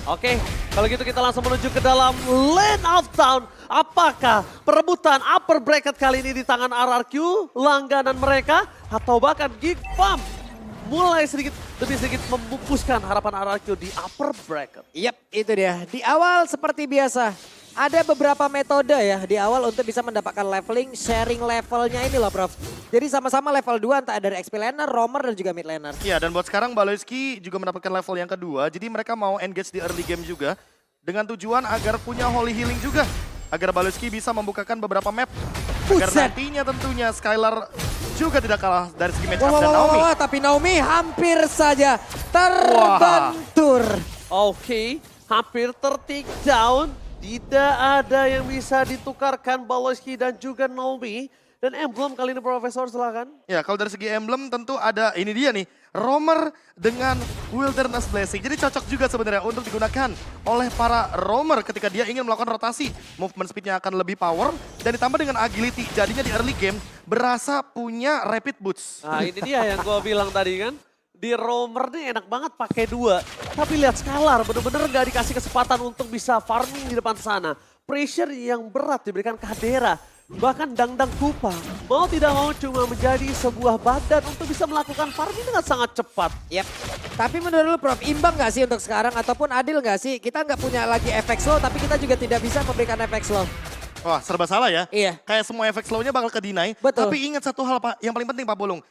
Oke, kalau gitu kita langsung menuju ke dalam lane of town. Apakah perebutan upper bracket kali ini di tangan RRQ, langganan mereka, atau bahkan Geek Farm mulai sedikit demi sedikit membungkuskan harapan RRQ di upper bracket. Yap, itu dia. Di awal seperti biasa, ada beberapa metode ya di awal untuk bisa mendapatkan leveling, sharing levelnya ini loh Prof. Jadi sama-sama level 2 entah dari XP laner, roamer dan juga mid laner. Iya, dan buat sekarang Baloyski juga mendapatkan level yang kedua. Jadi mereka mau engage di early game juga. Dengan tujuan agar punya holy healing juga. Agar Baloyski bisa membukakan beberapa map. Agar Buset. nantinya tentunya Skylar juga tidak kalah dari segi match Wah, up dan wah, Naomi. wah, tapi Naomi hampir saja terbentur. Oke, hampir ter-take down. Tidak ada yang bisa ditukarkan Baloyski dan juga Naomi. Dan emblem kali ini Profesor silakan. Ya, kalau dari segi emblem tentu ada, ini dia nih, roamer dengan wilderness blessing. Jadi cocok juga sebenarnya untuk digunakan oleh para roamer ketika dia ingin melakukan rotasi. Movement speednya akan lebih power dan ditambah dengan agility. Jadinya di early game berasa punya rapid boots. Nah ini dia yang gue bilang tadi kan. Di roamer nih enak banget pakai 2. Tapi lihat Skylar bener-bener gak dikasih kesempatan untuk bisa farming di depan sana. Pressure yang berat diberikan ke Hadera. Bahkan Dangdang Kupa mau tidak mau cuma menjadi sebuah badan untuk bisa melakukan farming dengan sangat cepat. Yap. Tapi menurut lu Prof, imbang gak sih untuk sekarang ataupun adil gak sih? Kita nggak punya lagi efek slow tapi kita juga tidak bisa memberikan efek slow. Wah, serba salah ya. Iya. Kayak semua efek slow-nya bakal ke-deny. Betul. Tapi ingat satu hal Pak, yang paling penting Pak Bolong.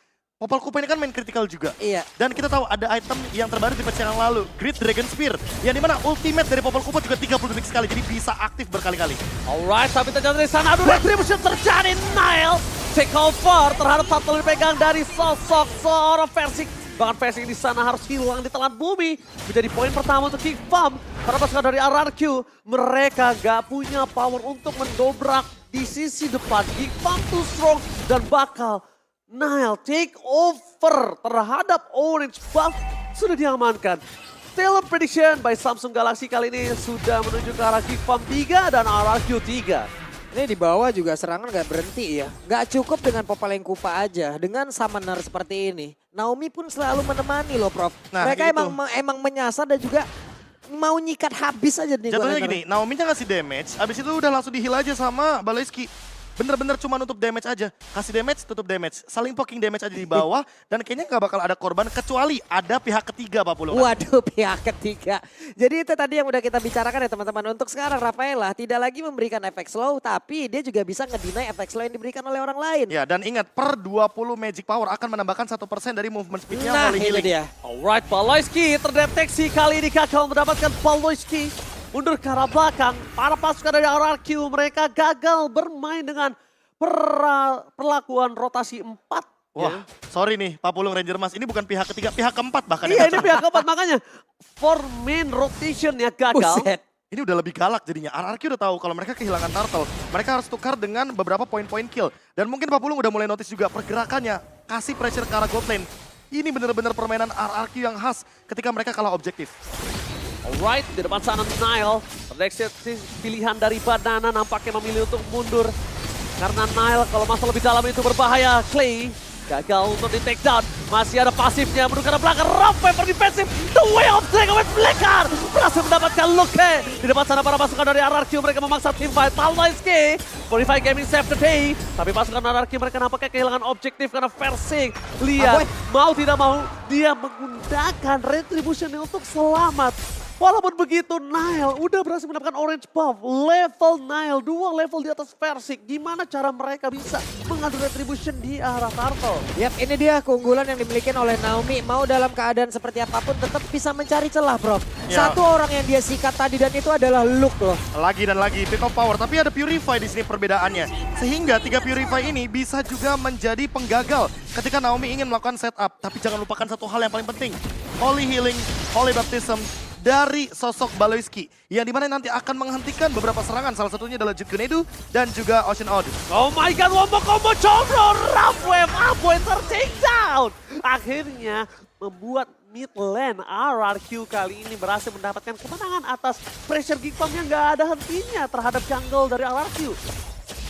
Popol Kupa ini kan main critical juga. Iya. Dan kita tahu ada item yang terbaru di patch yang lalu, Great Dragon Spear. Yang dimana ultimate dari Popol Kupa juga 30 detik sekali, jadi bisa aktif berkali-kali. Alright, tapi ternyata dari sana aduh retribution terjadi. Nile take over terhadap satu dipegang dari sosok seorang Versik. Bahkan Versik di sana harus hilang di telan bumi. Menjadi poin pertama untuk Geek Farm. Karena pasukan dari RRQ, mereka gak punya power untuk mendobrak di sisi depan. Geek Farm too strong dan bakal Nile take over terhadap Orange Buff sudah diamankan. Taylor prediction by Samsung Galaxy kali ini sudah menuju ke arah Geek Farm 3 dan RRQ 3. Ini di bawah juga serangan nggak berhenti ya. Nggak cukup dengan Popoleng Kupa aja. Dengan summoner seperti ini. Naomi pun selalu menemani loh Prof. Nah, Mereka itu. emang menyasar dan juga mau nyikat habis aja nih. Jatuhnya gua gini, Naomi-nya ngasih damage, abis itu udah langsung di-heal aja sama Baloyski. Bener-bener cuma nutup damage aja. Kasih damage, tutup damage. Saling poking damage aja di bawah. Dan kayaknya gak bakal ada korban kecuali ada pihak ketiga Pak Pulungan. Waduh, pihak ketiga. Jadi itu tadi yang udah kita bicarakan ya teman-teman. Untuk sekarang Rafaela tidak lagi memberikan efek slow, tapi dia juga bisa ngedeny efek slow yang diberikan oleh orang lain. Ya, dan ingat per 20 magic power akan menambahkan 1% dari movement speednya Nah, holy itu healing. dia. Alright, Baloyski terdeteksi kali ini gagal mendapatkan Baloyski. Mundur ke arah belakang, para pasukan dari RRQ mereka gagal bermain dengan perlakuan rotasi 4. Wah, sorry nih Pak Pulung Ranger Mas, ini bukan pihak ketiga, pihak keempat bahkan. Iya yang ini datang. pihak keempat makanya for main rotation ya gagal. Buset. Ini udah lebih galak jadinya. RRQ udah tahu kalau mereka kehilangan turtle. Mereka harus tukar dengan beberapa poin-poin kill. Dan mungkin Pak Pulung udah mulai notice juga pergerakannya. Kasih pressure ke arah gold lane. Ini bener-bener permainan RRQ yang khas ketika mereka kalah objektif. Alright, di depan sana Nile. Terdeteksi pilihan dari Banana nampaknya memilih untuk mundur. Karena Nile kalau masuk lebih dalam itu berbahaya. Clay gagal untuk di take down. Masih ada pasifnya menuju ke arah belakang. Rough paper defensive. The way of Drake with Blackheart. Berhasil mendapatkan Luke. Di depan sana para pasukan dari RRQ mereka memaksa team fight. Baloyski. Qualify Gaming save the day. Tapi pasukan RRQ mereka nampaknya kehilangan objektif karena Versing. Lihat, mau tidak mau dia menggunakan retribution untuk selamat. Walaupun begitu, Nile udah berhasil mendapatkan orange buff. Level Nile, 2 level di atas Versik. Gimana cara mereka bisa mengadu retribution di arah Turtle? Yap, ini dia keunggulan yang dimiliki oleh Naomi. Mau dalam keadaan seperti apapun tetap bisa mencari celah, Prof. Ya. Satu orang yang dia sikat tadi dan itu adalah Luke loh. Lagi dan lagi pick of power, tapi ada Purify di sini perbedaannya. Sehingga 3 Purify ini bisa juga menjadi penggagal ketika Naomi ingin melakukan setup. Tapi jangan lupakan satu hal yang paling penting. Holy Healing, Holy Baptism dari sosok Baloyski. Yang dimana nanti akan menghentikan beberapa serangan. Salah satunya adalah Jet Grenade dan juga Ocean Odd. Oh my god, wombo combo combro, rough wave, Aboy take down. Akhirnya membuat mid lane RRQ kali ini berhasil mendapatkan kemenangan atas pressure Geek Farm yang gak ada hentinya terhadap jungle dari RRQ.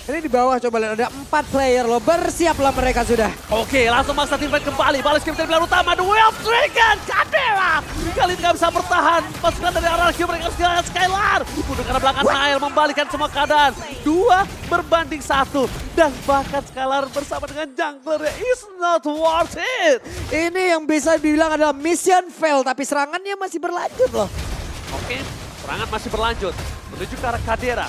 Ini di bawah coba lihat ada 4 player loh. Bersiaplah mereka sudah. Oke, langsung maksa team fight kembali. Balas game dari belakang utama, The Way of Dragon, Kadera. Kali kali ini gak bisa bertahan. Pasukan dari RRQ mereka harus kehilangan Skylar. Mundur karena belakang Nile membalikan semua keadaan. 2-1. Dan bahkan Skylar bersama dengan jungler is not worth it. Ini yang bisa dibilang adalah mission fail, tapi serangannya masih berlanjut loh. Oke, serangan masih berlanjut. Menuju ke arah Kadera.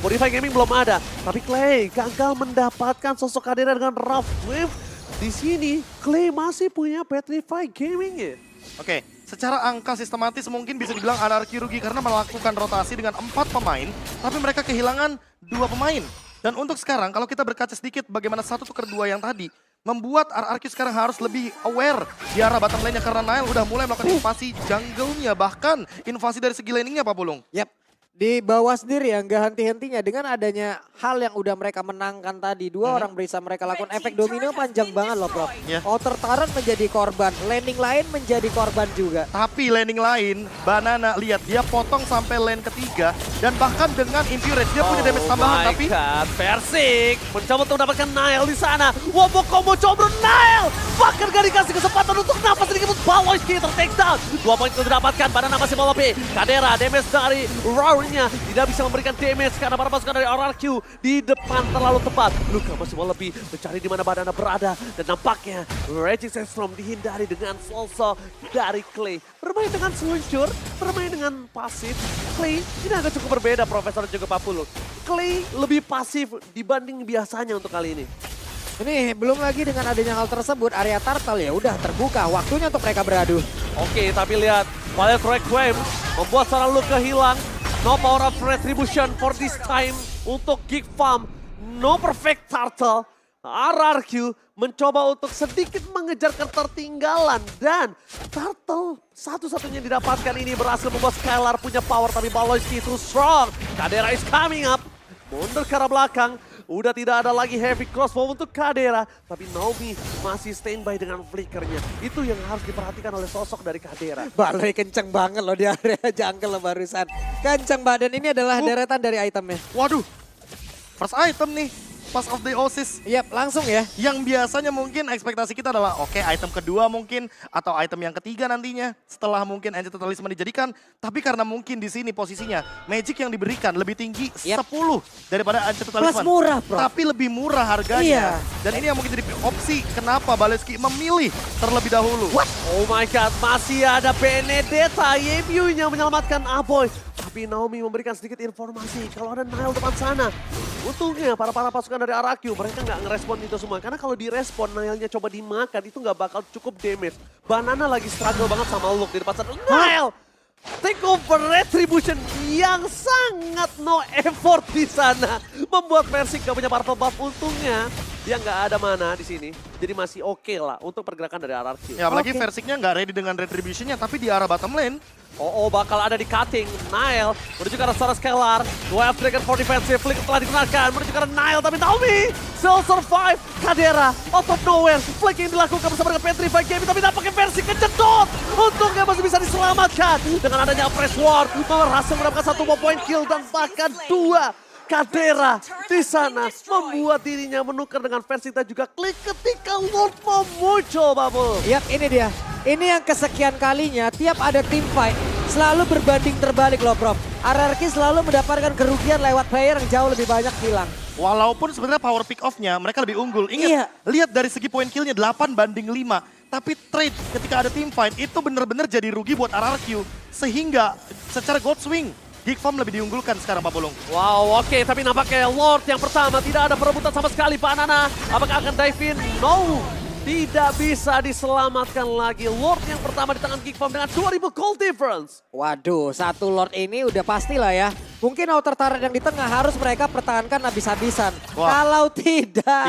Modify Gaming belum ada. Tapi Clay gagal mendapatkan sosok Kadera dengan Rough Wave. Di sini Clay masih punya Petrify Gaming ya. Oke, secara angka sistematis mungkin bisa dibilang RRQ rugi karena melakukan rotasi dengan 4 pemain, tapi mereka kehilangan 2 pemain. Dan untuk sekarang, kalau kita berkaca sedikit bagaimana 1 tukar 2 yang tadi, membuat RRQ sekarang harus lebih aware di arah bottom lane-nya karena Nile udah mulai melakukan invasi jungle-nya, bahkan invasi dari segi laning-nya Pak Pulung. Yap, di bawah sendiri ya, nggak henti-hentinya dengan adanya hal yang udah mereka menangkan tadi. 2 orang bisa mereka lakukan efek domino panjang banget loh Prof. Yeah. Outer Tyrant menjadi korban, laning lain menjadi korban juga. Tapi laning lain, Banana lihat dia potong sampai lane ketiga dan bahkan dengan Infuriate dia punya damage tambahan tapi Persik mencoba untuk mendapatkan Nile di sana. Wombo combo combro Nile. Bahkan gak dikasih kesempatan untuk napas sedikit pun Baloyski take down. 2 poin itu didapatkan, Banana masih mau lebih. Kadera damage dari Roar-nya tidak bisa memberikan damage karena para pasukan dari RRQ di depan terlalu tepat. Luka masih mau lebih mencari di mana Banana berada dan nampaknya Raging Sandstorm dihindari dengan sosok dari Clay. Bermain dengan seluncur, bermain dengan pasif. Clay ini agak cukup berbeda Profesor dan juga Pak Pulung. Clay lebih pasif dibanding biasanya untuk kali ini. Ini belum lagi dengan adanya hal tersebut, area turtle ya udah terbuka, waktunya untuk mereka beradu. Oke, tapi lihat, Violet Requiem membuat seorang Luka hilang. No power of retribution for this time untuk Geek Farm. No perfect turtle. RRQ mencoba untuk sedikit mengejar ketertinggalan. Dan turtle satu-satunya didapatkan ini berhasil membuat Skylar punya power. Tapi Baloyski too strong. Kadera is coming up. Mundur ke arah belakang. Udah tidak ada lagi heavy crossbow untuk Kadera. Tapi Naomi masih standby dengan flickernya. Itu yang harus diperhatikan oleh sosok dari Kadera. Baloy kenceng banget loh di area jungle barusan. Kenceng badan ini adalah deretan dari itemnya. waduh, first item nih. Pass of the Oasis. Yap, langsung ya. Yang biasanya mungkin ekspektasi kita adalah oke, item kedua mungkin atau item yang ketiga nantinya setelah mungkin Enchanted Talisman dijadikan. Tapi karena mungkin di sini posisinya Magic yang diberikan lebih tinggi 10 daripada Enchanted Talisman. Plus murah, Bro. Tapi lebih murah harganya. Dan ini yang mungkin jadi opsi kenapa Baloyski memilih terlebih dahulu. What? Oh my god, masih ada Benedetta. Yemiu-nya menyelamatkan Aboy. Tapi Naomi memberikan sedikit informasi kalau ada Nile depan sana. Untungnya para pasukan dari RRQ mereka nggak ngerespon itu semua. Karena kalau direspon Nile-nya coba dimakan itu nggak bakal cukup damage. Banana lagi struggle banget sama Luke di depan sana. Nile! Take over retribution yang sangat no effort di sana. Membuat Persik gak punya purple buff. Untungnya dia nggak ada mana di sini. Jadi masih oke lah untuk pergerakan dari RRQ. Ya apalagi Versiknya nggak ready dengan retributionnya tapi di arah bottom lane. Oh, bakal ada di cutting. Nile menuju ke arah seorang Skylar. 12 Trigger for defensive. Flick telah digunakan. Menuju ke arah Nile. Tapi Naomi still survive. Kadera out of nowhere. Flick yang dilakukan bersama dengan Petrify Gaming. Tapi nampaknya versi kejedot. Untungnya masih bisa diselamatkan. Dengan adanya Press War. Berhasil mendapatkan 1 point kill. Dan bahkan 2. Kadera di sana membuat dirinya menukar dengan versi dan juga klik ketika Lord mau muncul, Bubble. Yap, ini dia. Ini yang kesekian kalinya tiap ada team fight selalu berbanding terbalik loh Prof. RRQ selalu mendapatkan kerugian lewat player yang jauh lebih banyak hilang. Walaupun sebenarnya power pick off-nya mereka lebih unggul. Ingat, lihat dari segi poin kill-nya 8 banding 5. Tapi trade ketika ada team fight itu benar-benar jadi rugi buat RRQ. Sehingga secara God Swing, Geek Farm lebih diunggulkan sekarang Pak Bolong. Wow, oke. Tapi nampaknya Lord yang pertama tidak ada perebutan sama sekali. Banana, apakah akan dive in? No. Tidak bisa diselamatkan lagi. Lord yang pertama di tangan Geek Farm dengan 2000 gold difference. Waduh, 1 Lord ini udah pastilah ya. Mungkin outer turret yang di tengah harus mereka pertahankan habis-habisan. Kalau tidak,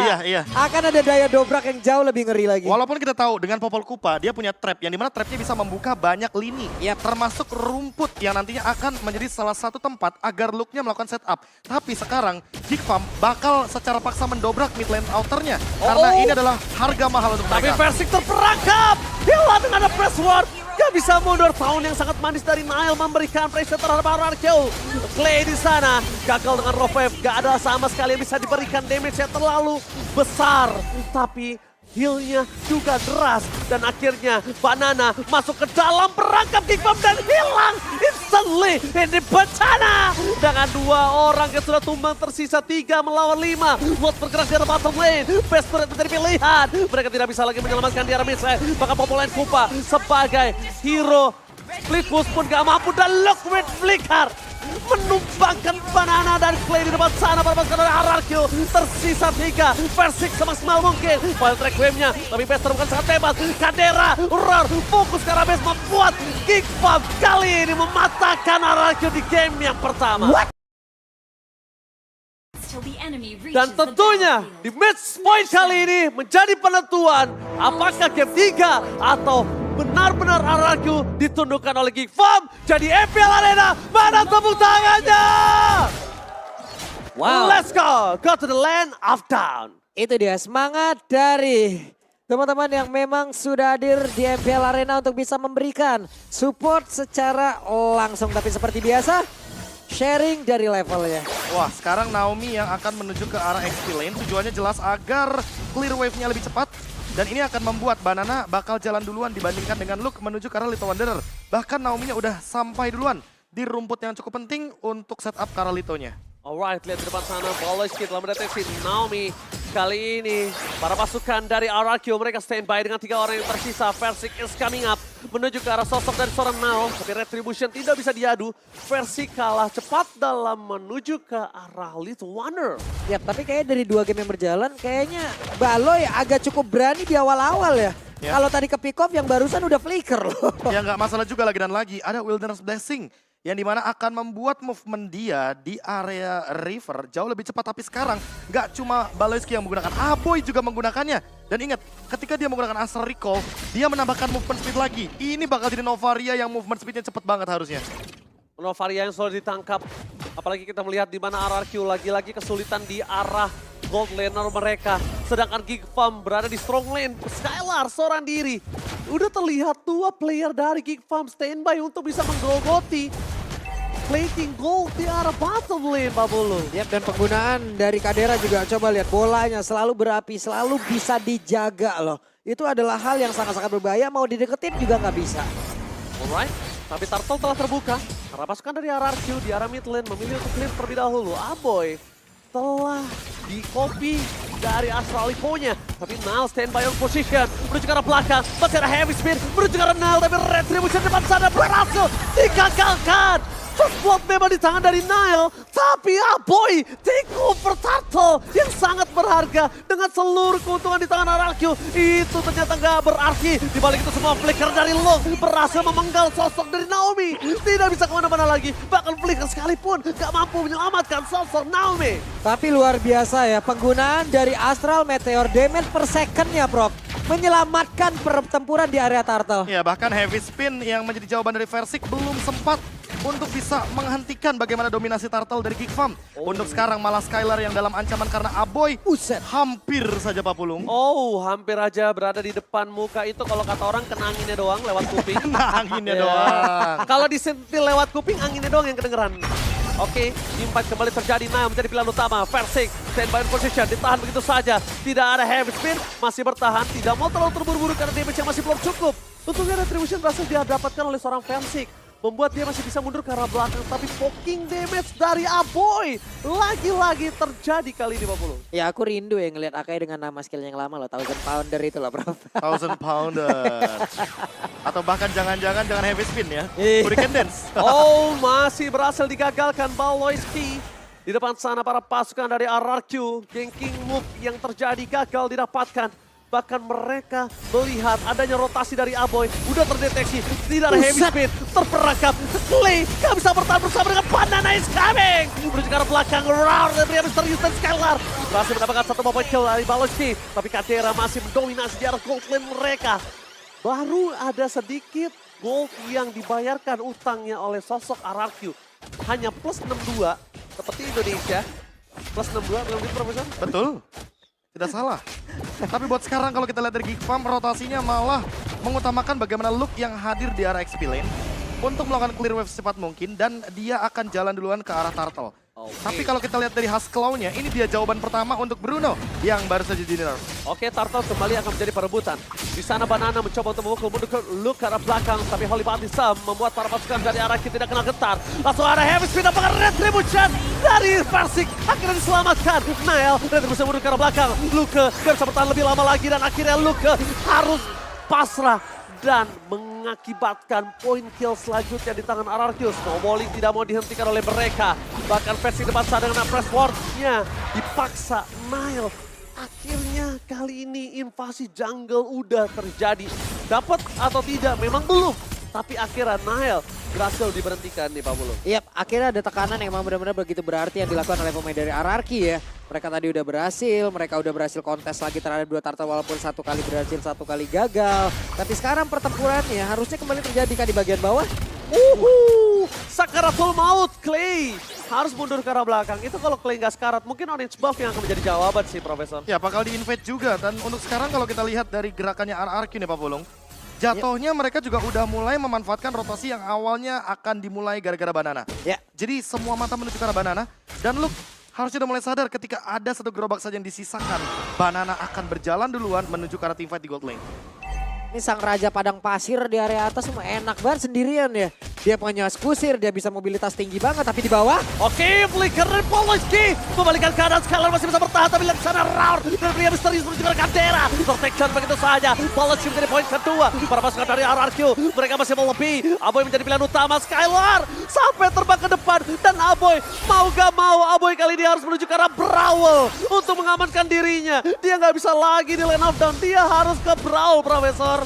akan ada daya dobrak yang jauh lebih ngeri lagi. Walaupun kita tahu dengan Popol Kupa, dia punya trap yang dimana trapnya bisa membuka banyak lini. Termasuk rumput yang nantinya akan menjadi salah satu tempat agar Luke-nya melakukan setup. Tapi sekarang, Geek Farm bakal secara paksa mendobrak mid lane outernya. Karena ini adalah harga mahal untuk mereka. Tapi Versik terperangkap. Hilang dengan ada press ward. Gak bisa mundur, tahun yang sangat manis dari Nile memberikan pressure terhadap RRQ. Clay di sana gagal dengan Rovef, gak ada sama sekali yang bisa diberikan damage yang terlalu besar. Tapi heal-nya juga deras. Dan akhirnya Banana masuk ke dalam perangkap Geekbomb dan hilang instantly ini bencana. Dengan 2 orang yang sudah tumbang tersisa 3 melawan 5. Lot bergerak di arah bottom lane. Best turret menjadi pilihan. Mereka tidak bisa lagi menyelamatkan di arah mid lane. Bahkan Popoline Kupa sebagai hero split push pun gak mampu. Dan look with flicker menumbangkan Banana dan Clay di depan sana pada pasukan dari RRQ. Tersisa 3, Versik semaksimal mungkin. Wild track wave-nya, tapi Bester bukan sangat bebas. Kadera, Roar, fokus ke arah base membuat Geekbomb kali ini mematahkan RRQ di game yang pertama. Dan tentunya di match point kali ini menjadi penentuan apakah game 3 atau benar-benar RRQ ditundukkan oleh Geekbomb jadi MPL Arena. Mana tepuk tangannya? Wow. Let's go to the land of down. Itu dia semangat dari teman-teman yang memang sudah hadir di MPL Arena untuk bisa memberikan support secara langsung. Tapi seperti biasa, sharing dari levelnya. Wah, sekarang Naomi yang akan menuju ke arah XP lane. Tujuannya jelas agar clear wave-nya lebih cepat. Dan ini akan membuat Banana bakal jalan duluan dibandingkan dengan Luke menuju ke arah Little Wanderer. Bahkan Naomi-nya udah sampai duluan di rumput yang cukup penting untuk setup ke arah Lito-nya. Alright, lihat di depan sana, Baloyski telah mendeteksi Naomi. Kali ini, para pasukan dari RRQ mereka standby dengan 3 orang yang tersisa. Versik is coming up, menuju ke arah sosok dari seorang Nao. Tapi Retribution tidak bisa diadu. Versik kalah cepat dalam menuju ke arah Little Wonder. Ya, tapi kayaknya dari 2 game yang berjalan, kayaknya Baloy agak cukup berani di awal-awal ya. Ya. Kalau tadi ke pick off yang barusan udah flicker loh. Ya nggak masalah juga lagi dan lagi. Ada Wilderness Blessing. Yang dimana akan membuat movement dia di area river jauh lebih cepat. Tapi sekarang nggak cuma Baloyski yang menggunakan, Aboy juga menggunakannya. Dan ingat, ketika dia menggunakan Astral Recall, dia menambahkan movement speed lagi. Ini bakal jadi Novaria yang movement speednya cepet banget harusnya. Novaria yang selalu ditangkap. Apalagi kita melihat di mana RRQ lagi-lagi kesulitan di arah gold laner mereka. Sedangkan Geekbomb berada di strong lane. Skylar seorang diri. Udah terlihat 2 player dari Geekbomb standby untuk bisa menggerogoti plating gold di arah bottom lane, Pak Bulu. Yap, dan penggunaan dari Kadera juga coba lihat bolanya selalu berapi, selalu bisa dijaga loh. Itu adalah hal yang sangat-sangat berbahaya, mau dideketin juga nggak bisa. Alright, tapi Turtle telah terbuka. Karena pasukan dari RRQ di arah mid lane memilih untuk clear terlebih dahulu. Aboy telah di-copy dari Astralico-nya. Tapi Nile standby on position. Menuju ke arah belakang. Masih ada heavy speed. Menuju ke arah Nile. Tapi Retribution depan sana berhasil digagalkan. First blood memang di tangan dari Nile. Tapi Aboy take over Turtle yang sangat berharga. Dengan seluruh keuntungan di tangan RRQ. Itu ternyata nggak berarti. Di balik itu semua flicker dari Long berhasil memenggal sosok dari Naomi. Tidak bisa kemana-mana lagi. Bahkan flicker sekalipun nggak mampu menyelamatkan sosok Naomi. Tapi luar biasa ya, penggunaan dari Astral Meteor damage per second-nya, Prof. Menyelamatkan pertempuran di area Turtle. Ya, bahkan heavy spin yang menjadi jawaban dari Versik belum sempat untuk bisa menghentikan bagaimana dominasi Turtle dari Geekbomb. Untuk sekarang malah Skylar yang dalam ancaman karena Aboy hampir saja Papulung. Oh, hampir aja berada di depan muka itu. Kalau kata orang kena anginnya doang lewat kuping. Kena anginnya Ya. doang. Kalau disentil lewat kuping, anginnya doang yang kedengeran. Oke, impact kembali terjadi. Nah, menjadi pilihan utama. Versik, standby position, ditahan begitu saja. Tidak ada heavy spin, masih bertahan. Tidak mau terlalu terburu-buru karena damage yang masih belum cukup. Untungnya Retribution berhasil didapatkan oleh seorang Versik. Membuat dia masih bisa mundur ke arah belakang. Tapi poking damage dari Aboy lagi-lagi terjadi kali ini, Pak Pulu. Ya aku rindu ya ngeliat Akai dengan nama skill yang lama loh. 1000 Pounder itu loh, Prof. 1000 Pounder. Atau bahkan jangan-jangan dengan heavy spin ya. Iya. Hurricane Dance. Oh, masih berhasil digagalkan Baloyski. Di depan sana para pasukan dari RRQ. Ganking move yang terjadi gagal didapatkan. Bahkan mereka melihat adanya rotasi dari Aboy. Udah terdeteksi, tidak ada heavy speed. Terperangkap, Clay gak bisa bertahan bersama dengan Banana is coming. Menuju ke arah belakang, Roar dan pria misterius dan Skylar. Berhasil mendapatkan 1 point kill dari Baloyski. Tapi Kadera masih mendominasi di arah gold lane mereka. Baru ada sedikit gold yang dibayarkan utangnya oleh sosok RRQ. Hanya plus 62, seperti Indonesia. Plus 62, belum gitu Profesor? Betul. Tidak salah. Tapi buat sekarang kalau kita lihat dari Geekbomb, rotasinya malah mengutamakan bagaimana Luke yang hadir di arah XP lane. untuk melakukan clear wave secepat mungkin dan dia akan jalan duluan ke arah turtle. Tapi kalau kita lihat dari Hasclaw-nya, ini dia jawaban pertama untuk Bruno yang baru saja di nerf. Oke, Turtle kembali akan menjadi perebutan. Di sana Banana mencoba untuk memukul mundur ke Luke ke arah belakang, tapi Holy Baptism membuat para pasukan dari arah kita tidak kena getar. Langsung ada Heavy Speed apakah Retribution dari Persik akhirnya diselamatkan. Nael, Retribution mundur ke arah belakang. Luke gak bisa bertahan lebih lama lagi dan akhirnya Luke harus pasrah dan mengakibatkan poin kill selanjutnya di tangan RRQ. Snowballing tidak mau dihentikan oleh mereka. Bahkan versi depan sana dengan press ward-nya dipaksa Nile. Akhirnya kali ini invasi jungle udah terjadi. Dapat atau tidak memang belum. Tapi akhirnya Nile berhasil diberhentikan nih Pak Bulung. Iya, akhirnya ada tekanan yang memang benar-benar begitu berarti yang dilakukan oleh pemain dari RRQ ya. Mereka tadi udah berhasil, mereka udah berhasil kontes lagi terhadap 2 turtle walaupun 1 kali berhasil, 1 kali gagal. Tapi sekarang pertempurannya harusnya kembali terjadi kan di bagian bawah. Sakaratul maut, Clay harus mundur ke arah belakang. Itu kalau Clay nggak sekarat, mungkin orange buff yang akan menjadi jawaban sih, Profesor. Ya, bakal di-invade juga. Dan untuk sekarang kalau kita lihat dari gerakannya RRQ nih Pak Bulung, jatuhnya mereka juga udah mulai memanfaatkan rotasi yang awalnya akan dimulai gara-gara Banana. Ya. Jadi semua mata menuju ke arah Banana. Dan Luke harusnya udah mulai sadar ketika ada 1 gerobak saja yang disisakan. Banana akan berjalan duluan menuju ke arah teamfight di gold lane. Ini sang raja padang pasir di area atas semua enak banget sendirian ya. Dia punya kusir, dia bisa mobilitas tinggi banget tapi di bawah. Oke, flicker dari Poloski. Membalikan keadaan Skylar masih bisa bertahan tapi lihat sana Raur. Dan pria misterius menuju ke Candera. Protection begitu saja. Poloski menjadi poin kedua. Para pasukan dari RRQ, mereka masih melebih. Aboy menjadi pilihan utama Skylar. Sampai terbang ke depan. Dan Aboy mau gak mau, Aboy kali ini harus menuju ke arah Brawl. Untuk mengamankan dirinya. Dia nggak bisa lagi di lane of down. Dia harus ke Brawl, Profesor.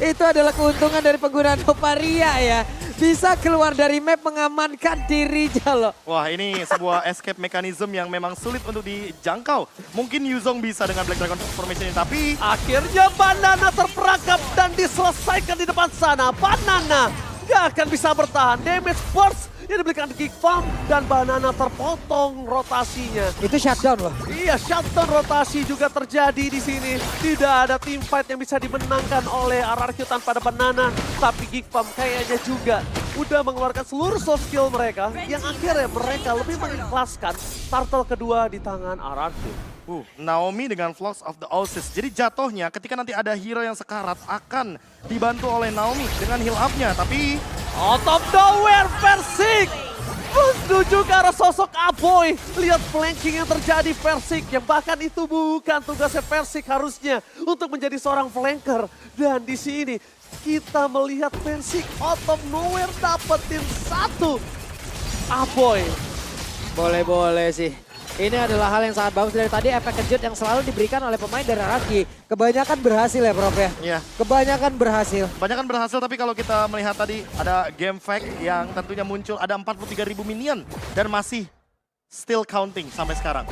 Itu adalah keuntungan dari penggunaan Oparia ya. Bisa keluar dari map mengamankan dirinya loh. Wah, ini sebuah escape mechanism yang memang sulit untuk dijangkau. Mungkin Yuzong bisa dengan Black Dragon Formation ini, tapi akhirnya Banana terperangkap dan diselesaikan di depan sana. Banana gak akan bisa bertahan. Damage burst yang diberikan Geek Farm dan Banana terpotong rotasinya. Itu shutdown loh. Iya, shutdown rotasi juga terjadi di sini. Tidak ada team fight yang bisa dimenangkan oleh RRQ tanpa ada Banana. Tapi Geek Farm kayaknya juga udah mengeluarkan seluruh soft skill mereka yang akhirnya mereka lebih mengikhlaskan turtle kedua di tangan RRQ. Naomi dengan Flux of the Oasis. Jadi jatuhnya ketika nanti ada hero yang sekarat akan dibantu oleh Naomi dengan heal up-nya. Tapi out of nowhere, Persik menuju ke arah sosok Aboy. Lihat flanking yang terjadi Persik, yang bahkan itu bukan tugasnya Persik harusnya untuk menjadi seorang flanker. Dan di sini kita melihat Persik out of nowhere dapetin 1 Aboy. Boleh-boleh sih. Ini adalah hal yang sangat bagus dari tadi, efek kejut yang selalu diberikan oleh pemain dari RRQ. Kebanyakan berhasil ya Prof ya? Iya. Kebanyakan berhasil. Kebanyakan berhasil, tapi kalau kita melihat tadi ada game fact yang tentunya muncul, ada 43.000 minion dan masih still counting sampai sekarang.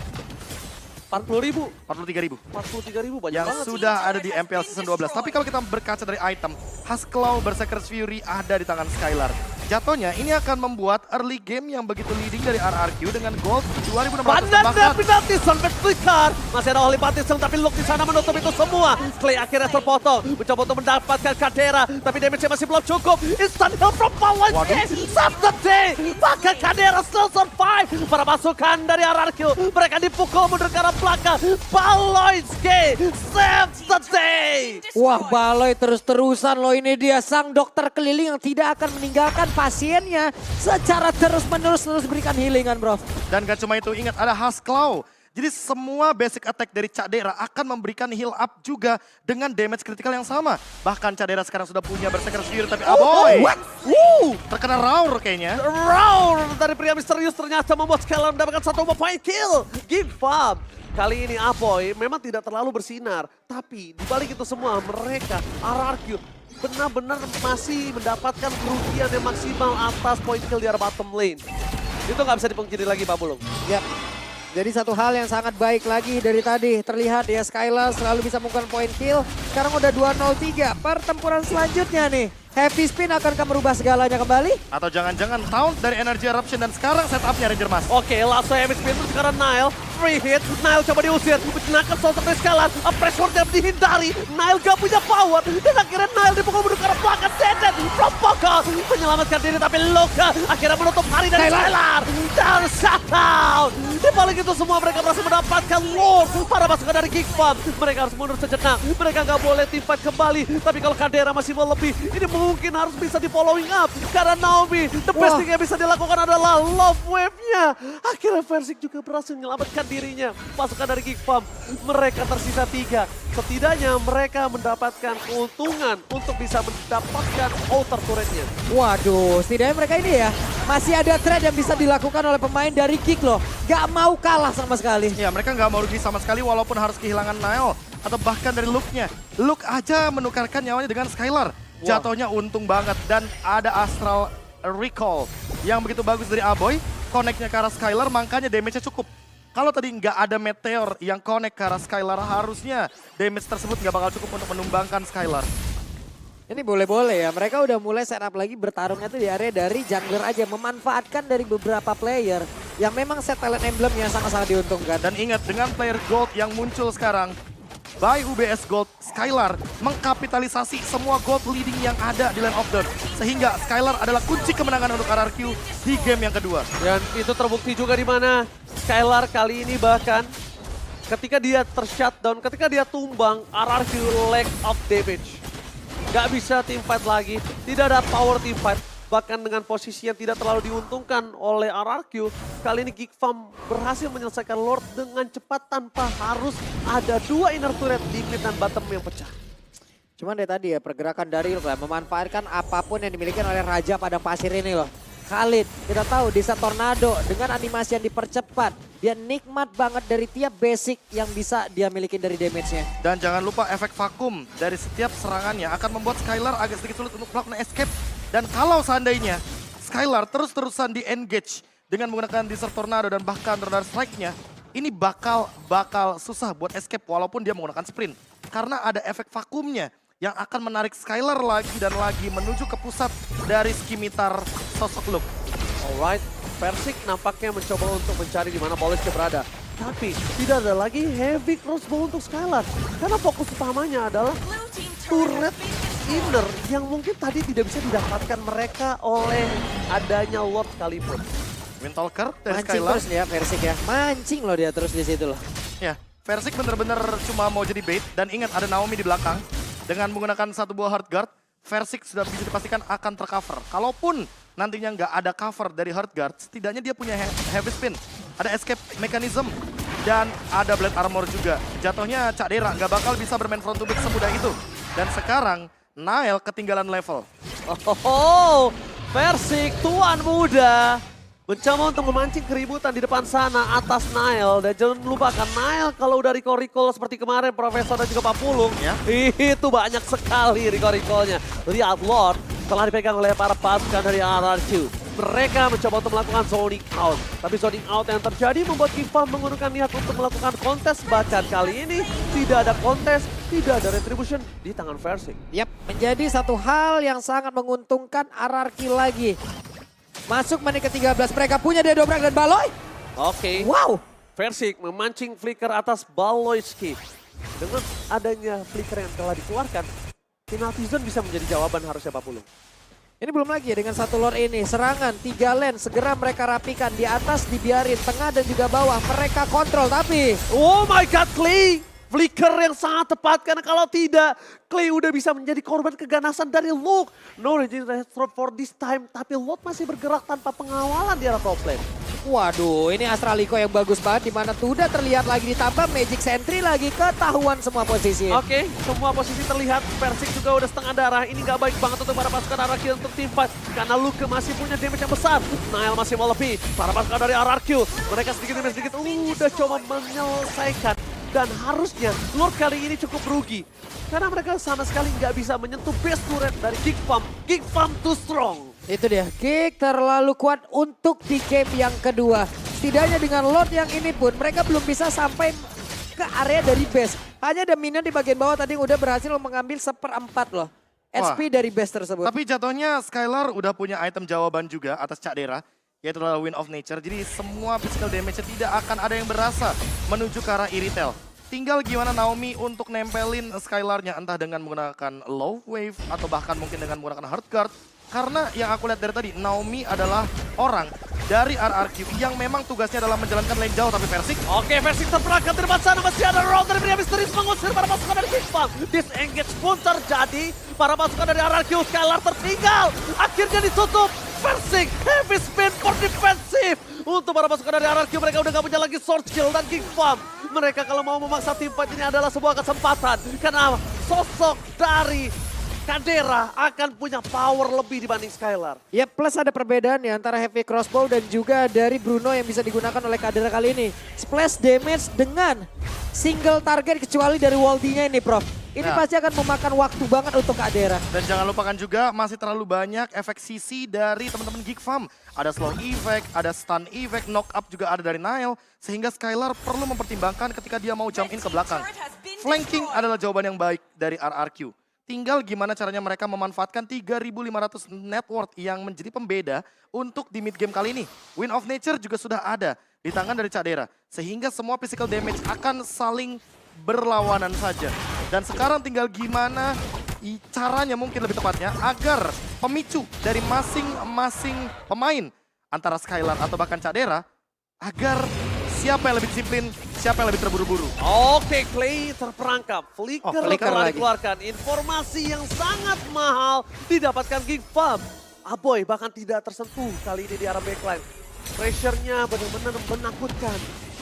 40.000. 43.000. 43.000 banyak Yang banget sudah ada di MPL Season 12. Tapi kalau kita berkaca dari item, Hasclaw Berserker's Fury ada di tangan Skylar. Jatuhnya ini akan membuat early game yang begitu leading dari RRQ dengan gold 2.600. Banana penalti sampai flicker. Masih ada Holy Baptism tapi Luke di sana menutup itu semua. Clay akhirnya terpotong. Mencoba untuk mendapatkan Candera. Tapi damage-nya masih belum cukup. Instant heal from Poloski. Save the day. Maka Candera still survive. Para pasukan dari RRQ. Mereka dipukul mundur ke arah belakang. Poloski save the day. Wah, Baloy terus-terusan loh, ini dia sang dokter keliling yang tidak akan meninggalkan pasiennya secara terus-menerus berikan healingan, bro. Dan gak cuma itu, ingat ada Hasclaw. Jadi semua basic attack dari Candera akan memberikan heal up juga dengan damage kritikal yang sama. Bahkan Candera sekarang sudah punya Berserker's Fury, tapi Aboy terkena Raur kayaknya. Raur dari pria misterius ternyata membuat Skylar mendapatkan 1 point kill. Give up. Kali ini Aboy memang tidak terlalu bersinar. Tapi dibalik itu semua mereka RRQ benar-benar masih mendapatkan kerugian yang maksimal atas point kill di arah bottom lane. Itu nggak bisa dipungkiri lagi Pak Bulung. Ya. Jadi satu hal yang sangat baik lagi dari tadi terlihat ya, Skylar selalu bisa melakukan point kill sekarang udah 2-0-3. Pertempuran selanjutnya nih. Heavy Spin akankah merubah segalanya kembali? Atau jangan-jangan taunt dari Energy Eruption dan sekarang setupnya Ranger Mas. Oke, langsung Heavy Spin terus sekarang Nile. Free hit, Nile coba diusir. Menjenakan sosok dari Skylar. Pressure yang dihindari. Nile gak punya power. Dan akhirnya Nile dipukul mundur ke arah belakang. Zeden from Poco menyelamatkan diri tapi Luka akhirnya menutup hari dari Skylar. Dan shutdown. Di balik itu semua mereka berhasil mendapatkan Lord. Para pasukan dari Geek Farm. Mereka harus mundur sejenak. Mereka gak boleh teamfight kembali. Tapi kalau Kadera masih mau lebih, ini mungkin harus bisa di following up. Karena Naomi, the best thing yang bisa dilakukan adalah love wave-nya. Akhirnya Versik juga berhasil menyelamatkan dirinya. Pasukan dari Geek Farm, mereka tersisa 3. Setidaknya mereka mendapatkan keuntungan untuk bisa mendapatkan outer turret-nya. Waduh, setidaknya mereka ini ya masih ada trade yang bisa dilakukan oleh pemain dari Geek loh. Gak mau kalah sama sekali. Ya, mereka nggak mau rugi sama sekali walaupun harus kehilangan Nile. Atau bahkan dari Luke-nya. Luke aja menukarkan nyawanya dengan Skylar. Jatuhnya untung banget. Dan ada Astral Recall yang begitu bagus dari Aboy. Connect-nya ke arah Skylar, makanya damage-nya cukup. Kalau tadi nggak ada Meteor yang connect ke arah Skylar, harusnya damage tersebut nggak bakal cukup untuk menumbangkan Skylar. Ini boleh-boleh ya, mereka udah mulai setup lagi bertarungnya tuh di area dari jungler aja. Memanfaatkan dari beberapa player yang memang set talent emblem yang sangat-sangat diuntungkan. Dan ingat, dengan player gold yang muncul sekarang, by UBS Gold, Skylar mengkapitalisasi semua gold leading yang ada di Land of Dawn. Sehingga Skylar adalah kunci kemenangan untuk RRQ di game yang kedua. Dan itu terbukti juga di mana Skylar kali ini bahkan ketika dia tershutdown, ketika dia tumbang, RRQ lack of damage. Gak bisa teamfight lagi, tidak ada power teamfight. Bahkan dengan posisi yang tidak terlalu diuntungkan oleh RRQ, kali ini Geek Farm berhasil menyelesaikan Lord dengan cepat tanpa harus ada 2 inner turret di mid dan bottom yang pecah. Cuman dari tadi ya pergerakan dari memanfaatkan apapun yang dimiliki oleh Raja Padang Pasir ini loh. Khalid, kita tahu Desa Tornado dengan animasi yang dipercepat. Dia nikmat banget dari tiap basic yang bisa dia miliki dari damage-nya. Dan jangan lupa efek vakum dari setiap serangannya akan membuat Skylar agak sedikit sulit untuk melakukan escape. Dan kalau seandainya Skylar terus-terusan di-engage dengan menggunakan Desert Tornado dan bahkan Tornado Strike-nya, ini bakal susah buat escape walaupun dia menggunakan sprint. Karena ada efek vakumnya yang akan menarik Skylar lagi dan lagi menuju ke pusat dari skimitar sosok Luke. Alright, Versik nampaknya mencoba untuk mencari di mana Police berada. Tapi tidak ada lagi heavy crossbow untuk Skylar. Karena fokus utamanya adalah turret inner yang mungkin tadi tidak bisa didapatkan mereka oleh adanya Lord sekalipun. Windtalker dari Mancing Skylar. terus ya Versik ya. Mancing loh dia terus di situ loh. Ya, Versik bener-bener cuma mau jadi bait. Dan ingat ada Naomi di belakang. Dengan menggunakan 1 buah hard guard, Versik sudah bisa dipastikan akan tercover. Kalaupun nantinya nggak ada cover dari hard guard, setidaknya dia punya heavy spin. Ada escape mechanism. Dan ada blade armor juga. Jatuhnya Cak Dera nggak bakal bisa bermain front to back semudah itu. Dan sekarang Nile ketinggalan level. Oh, Versik tuan muda mencoba untuk memancing keributan di depan sana atas Nile. Dan jangan lupakan Nile kalau udah recall seperti kemarin Profesor dan juga Pak Pulung. Ya. Itu banyak sekali recall-nya. Lihat Lord telah dipegang oleh para pasukan dari RRQ. Mereka mencoba untuk melakukan zoning out. Tapi zoning out yang terjadi membuat Geek Farm menggunakan niat untuk melakukan kontes. Bahkan kali ini tidak ada kontes, tidak ada retribution di tangan Versik. Yap, menjadi satu hal yang sangat menguntungkan RRQ lagi. Masuk menit ke-13, mereka punya dia dobrak dan Baloy. Oke. Wow. Versik memancing flicker atas Baloyski. Dengan adanya flicker yang telah dikeluarkan, penalty zone bisa menjadi jawaban harusnya Pak Pulung. Ini belum lagi ya dengan 1 Lord ini. Serangan 3 lane segera mereka rapikan. Di atas dibiarin, tengah dan juga bawah mereka kontrol. Tapi Oh my God, Clay! Flicker yang sangat tepat karena kalau tidak, Clay udah bisa menjadi korban keganasan dari Luke. No regeneration for this time, tapi Luke masih bergerak tanpa pengawalan di arah top lane. waduh, ini Astraliko yang bagus banget. Dimana Tuda terlihat lagi ditambah Magic Sentry lagi. Ketahuan semua posisi. Oke, semua posisi terlihat. Versik juga udah setengah darah. Ini gak baik banget untuk para pasukan RRQ untuk teamfight. Karena Luke masih punya damage yang besar. Nile masih mau lebih. Para pasukan dari RRQ, mereka sedikit demi sedikit udah coba menyelesaikan. Dan harusnya Lord kali ini cukup rugi. Karena mereka sama sekali nggak bisa menyentuh base turret dari Geek Farm. Geek Farm too strong. Itu dia, Geek terlalu kuat untuk di game yang kedua. Setidaknya dengan Lord yang ini pun mereka belum bisa sampai ke area dari base. Hanya ada minion di bagian bawah tadi yang udah berhasil mengambil 1/4 loh. HP dari base tersebut. Tapi jatuhnya Skylar udah punya item jawaban juga atas Cak Dera, yaitu adalah Wind of Nature. Jadi semua physical damage tidak akan ada yang berasa menuju ke arah Iritel. Tinggal gimana Naomi untuk nempelin Skylarnya, entah dengan menggunakan low wave atau bahkan mungkin dengan menggunakan hard guard. Karena yang aku lihat dari tadi, Naomi adalah orang dari RRQ yang memang tugasnya adalah menjalankan lane jauh, tapi Versik. Oke, Versik terperangkap di depan sana, masih ada roll dari Pria Misterius mengusir para pasukan dari Kickbang. Disengage pun terjadi, para pasukan dari RRQ, Skylar tertinggal. Akhirnya ditutup, Versik, heavy spin for defensive. Untuk para pasukan dari RRQ, mereka udah gak punya lagi sword skill dan Kickbang. Mereka kalau mau memaksa tim fight ini adalah sebuah kesempatan. Karena sosok dari Kadera akan punya power lebih dibanding Skylar. Ya plus ada perbedaan ya antara heavy crossbow dan juga dari Bruno yang bisa digunakan oleh Kadera kali ini. Splash damage dengan single target kecuali dari Waldi-nya ini Prof. Ini pasti akan memakan waktu banget untuk Kadera. Dan jangan lupakan juga masih terlalu banyak efek CC dari teman-teman Geek Farm. Ada slow effect, ada stun effect, knock up juga ada dari Nile. Sehingga Skylar perlu mempertimbangkan ketika dia mau jump in ke belakang. Flanking adalah jawaban yang baik dari RRQ. Tinggal gimana caranya mereka memanfaatkan 3.500 net worth yang menjadi pembeda untuk di mid game kali ini. Wind of Nature juga sudah ada di tangan dari Cak Dera. Sehingga semua physical damage akan saling berlawanan saja. Dan sekarang tinggal gimana caranya mungkin lebih tepatnya agar pemicu dari masing-masing pemain antara Skylar atau bahkan Cak Dera agar siapa yang lebih disiplin, siapa yang lebih terburu-buru. Oke, Clay terperangkap. Flicker Flicker telah lagi. dikeluarkan. Informasi yang sangat mahal didapatkan Geek Farm. Aboy bahkan tidak tersentuh kali ini di arah backline. Pressure-nya benar-benar menakutkan.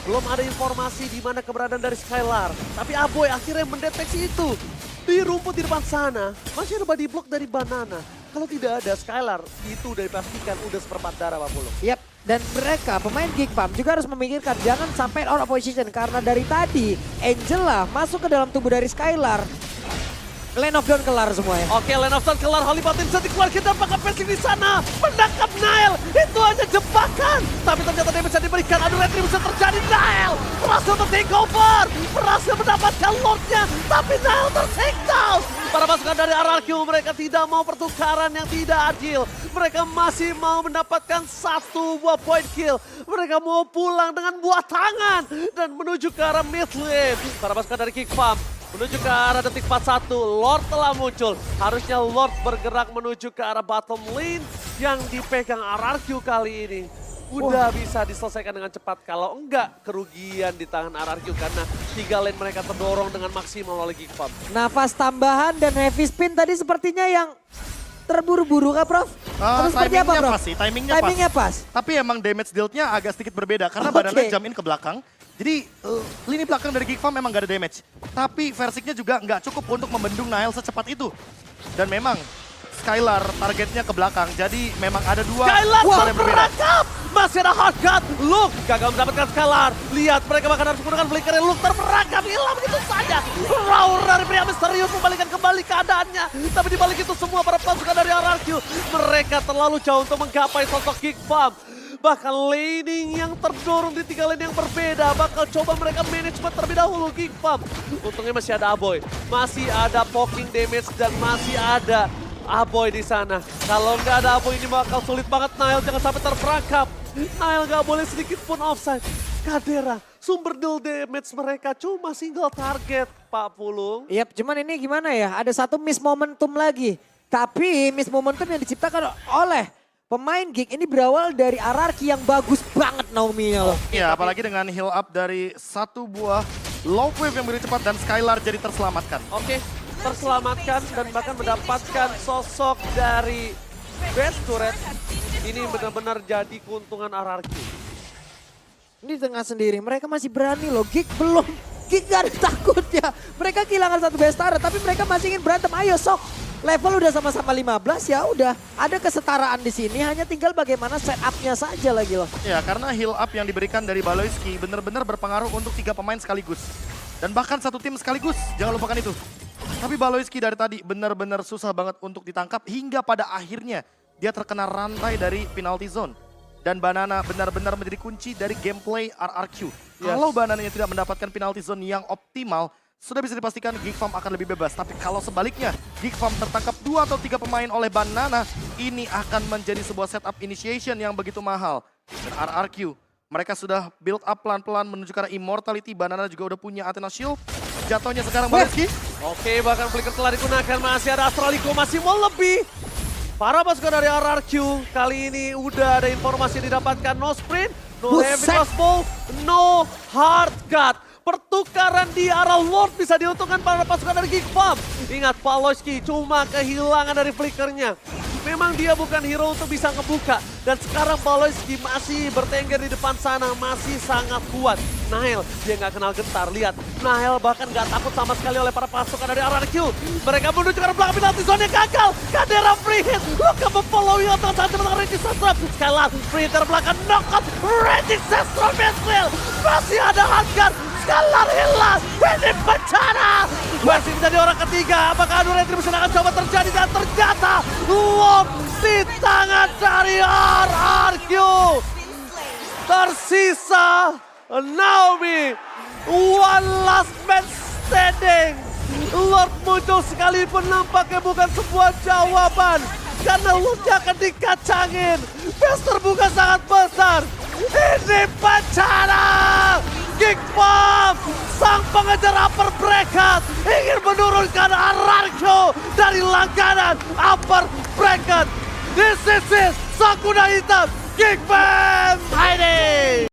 Belum ada informasi di mana keberadaan dari Skylar. Tapi Aboy akhirnya mendeteksi itu. Di rumput di depan sana, masih ada body block dari Banana. Kalau tidak ada Skylar, itu udah dipastikan udah seperempat darah Pak Pulung. Yap, dan mereka pemain Geek Farm juga harus memikirkan jangan sampai out of position karena dari tadi Angela masuk ke dalam tubuh dari Skylar. Lane of Dawn kelar semuanya. Oke, Lane of Dawn kelar, Holy Mountain bisa dikeluarkan dan pakai passing di sana. Menangkap Nile, itu hanya jebakan. Tapi ternyata dia bisa diberikan, adu retri bisa terjadi. Nile berhasil untuk take over, berhasil mendapatkan Lordnya. Tapi Nile ter-take down. Para pasukan dari RRQ mereka tidak mau pertukaran yang tidak adil. Mereka masih mau mendapatkan satu buah point kill. Mereka mau pulang dengan buah tangan dan menuju ke arah mid lane. Para pasukan dari Geek Farm menuju ke arah detik 41, Lord telah muncul. Harusnya Lord bergerak menuju ke arah bottom lane yang dipegang RRQ kali ini. Udah bisa diselesaikan dengan cepat, kalau enggak kerugian di tangan RRQ karena 3 lane mereka terdorong dengan maksimal oleh Geek Farm. Nafas tambahan dan heavy spin tadi sepertinya yang terburu-buru kah Prof? Atau seperti apa Prof? Pas sih, timingnya pas. Tapi emang damage dealnya agak sedikit berbeda karena Oke. badannya jump in ke belakang. Jadi lini belakang dari Geek Farm memang gak ada damage. Tapi Versiknya juga nggak cukup untuk membendung Nile secepat itu. Dan memang Skylar targetnya ke belakang. Jadi memang ada dua Skylar hal yang berbeda. terperangkap! Masih ada hard cut. Luke gagal mendapatkan Skylar. Lihat mereka bahkan harus menggunakan flicker. Luke terperangkap, hilang begitu saja. Roar dari Pria Misterius membalikan kembali keadaannya. Tapi dibalik itu semua para pasukan dari RRQ. Mereka terlalu jauh untuk menggapai sosok Geek Farm. Bahkan laning yang terdorong di 3 lane yang berbeda. Bakal coba mereka management terlebih dahulu Geek Farm. Untungnya masih ada Aboy. Masih ada poking damage dan masih ada Aboy di sana. Kalau nggak ada Aboy ini bakal sulit banget. Nile jangan sampai terperangkap. Nile nggak boleh sedikit pun offside. Kadera, sumber deal damage mereka cuma single target Pak Pulung. Yap, cuman ini gimana ya? Ada satu miss momentum lagi. Tapi miss momentum yang diciptakan oleh pemain Geek ini berawal dari RRQ yang bagus banget Naomi-nya loh. Iya, apalagi dengan heal up dari satu buah low wave yang begitu cepat dan Skylar jadi terselamatkan. Oke, terselamatkan dan bahkan mendapatkan sosok dari best turret. Ini benar-benar jadi keuntungan RRQ. Ini di tengah sendiri, mereka masih berani loh. Geek belum, Geek gak ada takutnya. Mereka kehilangan satu best turret tapi mereka masih ingin berantem. Ayo sok, level udah sama-sama 15 ya udah. Ada kesetaraan di sini, hanya tinggal bagaimana setupnya saja lagi loh. Ya, karena heal up yang diberikan dari Baloyski benar-benar berpengaruh untuk 3 pemain sekaligus. Dan bahkan satu tim sekaligus, jangan lupakan itu. Tapi Baloyski dari tadi benar-benar susah banget untuk ditangkap hingga pada akhirnya dia terkena rantai dari penalty zone. Dan Banana benar-benar menjadi kunci dari gameplay RRQ. Kalau Banananya tidak mendapatkan penalty zone yang optimal, sudah bisa dipastikan Geek Farm akan lebih bebas. Tapi kalau sebaliknya, Geek Farm tertangkap 2 atau 3 pemain oleh Banana, ini akan menjadi sebuah setup initiation yang begitu mahal. Dan RRQ, mereka sudah build up pelan-pelan menuju ke arah Immortality. Banana juga udah punya Athena Shield. Jatuhnya sekarang Baleski. Oke, bahkan flicker telah digunakan, masih ada Astraliko, masih mau lebih. Para pasukan dari RRQ, kali ini udah ada informasi didapatkan, no sprint, no heavy crossbow, no hard cut. Pertukaran di arah Lord bisa diuntungkan para pasukan dari Geek Farm. Ingat, Paloski cuma kehilangan dari flickernya. Memang dia bukan hero untuk bisa ngebuka. Dan sekarang Paloski masih bertengger di depan sana, masih sangat kuat. Nile, dia nggak kenal gentar. Lihat, Nile bahkan nggak takut sama sekali oleh para pasukan dari RRQ. Mereka menuju ke arah belakang penalti zone gagal. Kadera free hit, Luka memfollowing untuk saat sementara Regis Sestrom. Sekali lagi, free hitter belakang knockout. Regis Sestrom Meswell, masih ada Hangar. Skalar hilang, ini bencana. Masih menjadi orang ketiga, apakah adu retribution akan coba terjadi dan ternyata Lord di tangan dari RRQ. Tersisa Naomi, one last man standing. Lord muncul sekalipun nampaknya bukan sebuah jawaban. Karena Lordnya akan dikacangin. Base terbuka sangat besar. Ini bencana. Geek Farm, sang pengejar upper bracket, ingin menurunkan RRQ dari langganan upper bracket. This is it, sang kuda hitam, Geek Farm!